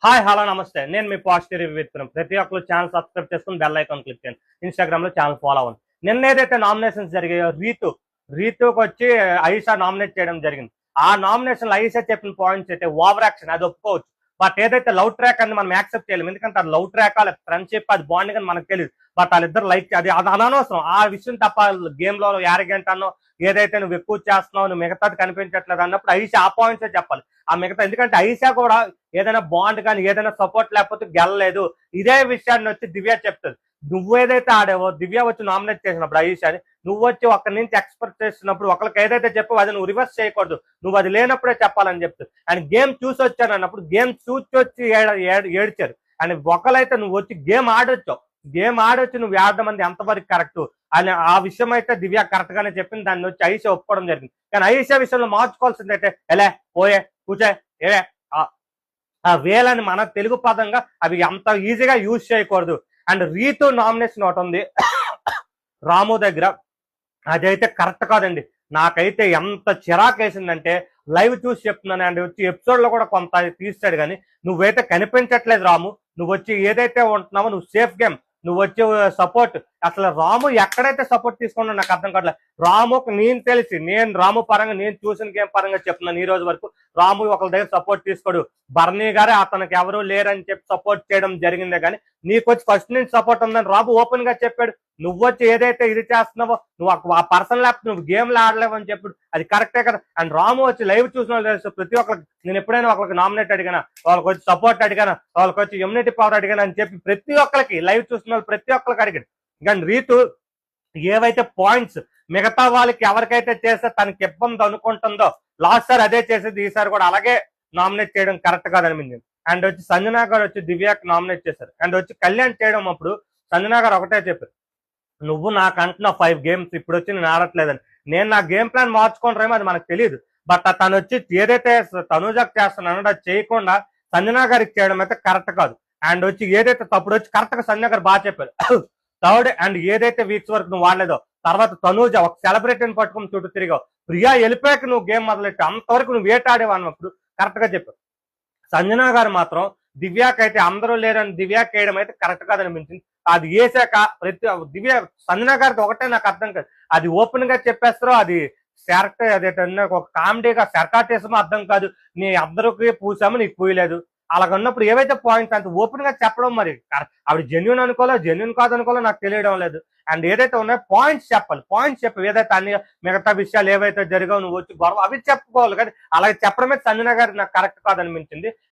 Hi hello నమస్తే నేను మీ positive review విత్తునం ప్రతి ఒక్కరు ఛానల్ సబ్స్క్రైబ్ చేసుకుని బెల్ ఐకాన్ క్లిక్ చేయండి. ఇన్స్టాగ్రామ్ లో ఛానల్ ఫాలో అవ్వండి. నిన్న ఏదైతే నామినేషన్స్ జరిగాయో రీతుకి వచ్చి ఐషా నామినేట్ చేయడం జరిగింది. ఆ నామినేషన్ ఐషా చెప్పిన పాయింట్స్ అయితే ఓవర్ యాక్షన్, అది ఒప్పుకోవచ్చు. బట్ ఏదైతే లవ్ ట్రాక్ అని మనం యాక్సెప్ట్ చేయలేము, ఎందుకంటే అది లవ్ ట్రాక్ లేదా ఫ్రెండ్షిప్ అది బాండింగ్ అని మనకు తెలియదు. బట్ వాళ్ళిద్దరు లైక్ అది అనవసరం ఆ విషయం తప్ప. గేమ్ లో యారగెంట్ అన్నో ఏదైతే నువ్వు ఎక్కువ చేస్తున్నావు నువ్వు మిగతాది కనిపించట్లేదు అన్నప్పుడు ఐషా ఆ పాయింట్సే చెప్పాలి. ఆ మిగతా ఎందుకంటే ఐషా కూడా ఏదైనా బాండ్ కానీ ఏదైనా సపోర్ట్ లేకపోతే గెలలేదు. ఇదే విషయాన్ని వచ్చి దివ్య చెప్తుంది. నువ్వేదైతే ఆడావో దివ్య వచ్చి నామినేట్ చేసినప్పుడు ఐషాని నువ్వు వచ్చి ఒక్కరి నుంచి ఎక్స్పెక్ట్ చేసినప్పుడు ఒకరికి ఏదైతే చెప్పావు అది నువ్వు రివర్స్ చేయకూడదు. నువ్వు అది లేనప్పుడే చెప్పాలని చెప్తుంది. అండ్ గేమ్ చూసి వచ్చాను అన్నప్పుడు గేమ్ చూసి వచ్చి ఏడ్చారు. అండ్ ఒకరైతే నువ్వు వచ్చి గేమ్ ఆడొచ్చు నువ్వు ఆడడం అనేది ఎంతవరకు కరెక్ట్ అని ఆ విషయం అయితే దివ్య కరెక్ట్ గానే చెప్పింది. దాన్ని వచ్చి ఐషా ఒప్పుకోవడం జరిగింది. కానీ ఐషా విషయంలో మార్చుకోవాల్సింది అయితే ఎలా పోయే కూర్చో ఏవే ఆ వేలని మన తెలుగు పదంగా అవి అంత ఈజీగా యూజ్ చేయకూడదు. అండ్ రీతు నామినేషన్ ఒకటి ఉంది రాము దగ్గర, అదైతే కరెక్ట్ కాదండి. నాకైతే ఎంత చిరాకు వేసిందంటే లైవ్ చూసి చెప్తున్నాను. అండ్ వచ్చి ఎపిసోడ్ లో కూడా కొంత తీస్తాడు కానీ నువ్వైతే కనిపించట్లేదు రాము. నువ్వు వచ్చి ఏదైతే ఉంటున్నావో నువ్వు సేఫ్ గేమ్, నువ్వు వచ్చి సపోర్ట్. అసలు రాము ఎక్కడైతే సపోర్ట్ తీసుకున్నా నాకు అర్థం కావట్లేదు. రాముకు నేను రాము పరంగా నేను చూసిన గేమ్ పరంగా చెప్తున్నాను. ఈ రోజు వరకు రాము ఒకరి దగ్గర సపోర్ట్ తీసుకోడు. బర్నీ గారే అతనికి ఎవరు లేరని చెప్పి సపోర్ట్ చేయడం జరిగిందే కానీ నీకు వచ్చి ఫస్ట్ నుంచి సపోర్ట్ ఉందని రాము ఓపెన్ గా చెప్పాడు. నువ్వు వచ్చి ఏదైతే ఇది చేస్తున్నావో నువ్వు ఆ పర్సన్ లేకపోతే నువ్వు గేమ్లు ఆడలేవు అని చెప్పాడు. అది కరెక్టే కదా. అండ్ రాము వచ్చి లైవ్ చూసిన తెలుసు ప్రతి ఒక్కరికి. నేను ఎప్పుడైనా ఒకరికి నామినేట్ అడిగానా, వాళ్ళకి వచ్చి సపోర్ట్ అడిగానా, వాళ్ళకి వచ్చి ఇమ్యూనిటీ పవర్ అడిగాను అని చెప్పి ప్రతి ఒక్కరికి లైవ్ చూసిన వాళ్ళు ప్రతి ఒక్కరికి అడిగాడు. కానీ రీతు ఏవైతే పాయింట్స్ మిగతా వాళ్ళకి ఎవరికైతే చేస్తే తనకి ఇబ్బంది అనుకుంటుందో లాస్ట్ సార్ అదే చేసేది ఈసారి కూడా అలాగే నామినేట్ చేయడం కరెక్ట్ కాదనిపించింది. అండ్ వచ్చి సంజనా గారు వచ్చి దివ్యాకి నామినేట్ చేశారు. అండ్ వచ్చి కళ్యాణ్ చేయడం అప్పుడు సంజనా గారు ఒకటే చెప్పారు, నువ్వు నాకు అంటున్నావు 5 గేమ్స్ ఇప్పుడు వచ్చి నేను ఆడట్లేదని. నేను నా గేమ్ ప్లాన్ మార్చుకుంటారేమో అది మనకు తెలియదు. బట్ తను వచ్చి ఏదైతే తనుజాకి చేస్తున్నానో అది చేయకుండా సంజనా గారికి చేయడం అయితే కరెక్ట్ కాదు. అండ్ వచ్చి ఏదైతే తప్పుడు వచ్చి కరెక్ట్ గా సంజనా గారు బాగా చెప్పారు. థర్డ్ అండ్ ఏదైతే వీక్స్ వరకు నువ్వు వాడలేదో తర్వాత తనూజ ఒక సెలబ్రిటీని పట్టుకుని చుట్టూ తిరిగావు. ప్రియా వెళ్ళిపోయాక నువ్వు గేమ్ మొదలెట్టి అంతవరకు నువ్వు వేటాడేవా అన్నప్పుడు కరెక్ట్ గా చెప్పావు. సంజనా గారు మాత్రం దివ్యాకైతే అందరూ లేరని దివ్యాకి వేయడం అయితే కరెక్ట్ కాదనిపించింది. అది వేసాక దివ్య సంజనా గారికి ఒకటే నాకు అర్థం కాదు, అది ఓపెన్ గా చెప్పేస్తారో అది అదేటన్నా ఒక కామెడీగా సర్కాటేసమో అర్థం కాదు. నీ అందరికి పూసాము నీకు పూయలేదు అలాగన్నప్పుడు ఏవైతే పాయింట్స్ అంత ఓపెన్ గా చెప్పడం మరి ఆవిడ జెన్యున్ అనుకోవాలో జెన్యున్ కాదు అనుకోవాలో నాకు తెలియడం లేదు. అండ్ ఏదైతే ఉన్నాయో పాయింట్స్ చెప్పాలి. పాయింట్స్ చెప్పి ఏదైతే అన్ని మిగతా విషయాలు ఏవైతే జరిగావు నువ్వు వచ్చి గొడవ అవి చెప్పుకోవాలి. కానీ అలాగే చెప్పడమే సంజనా గారికి నాకు కరెక్ట్ కాదనిపించింది.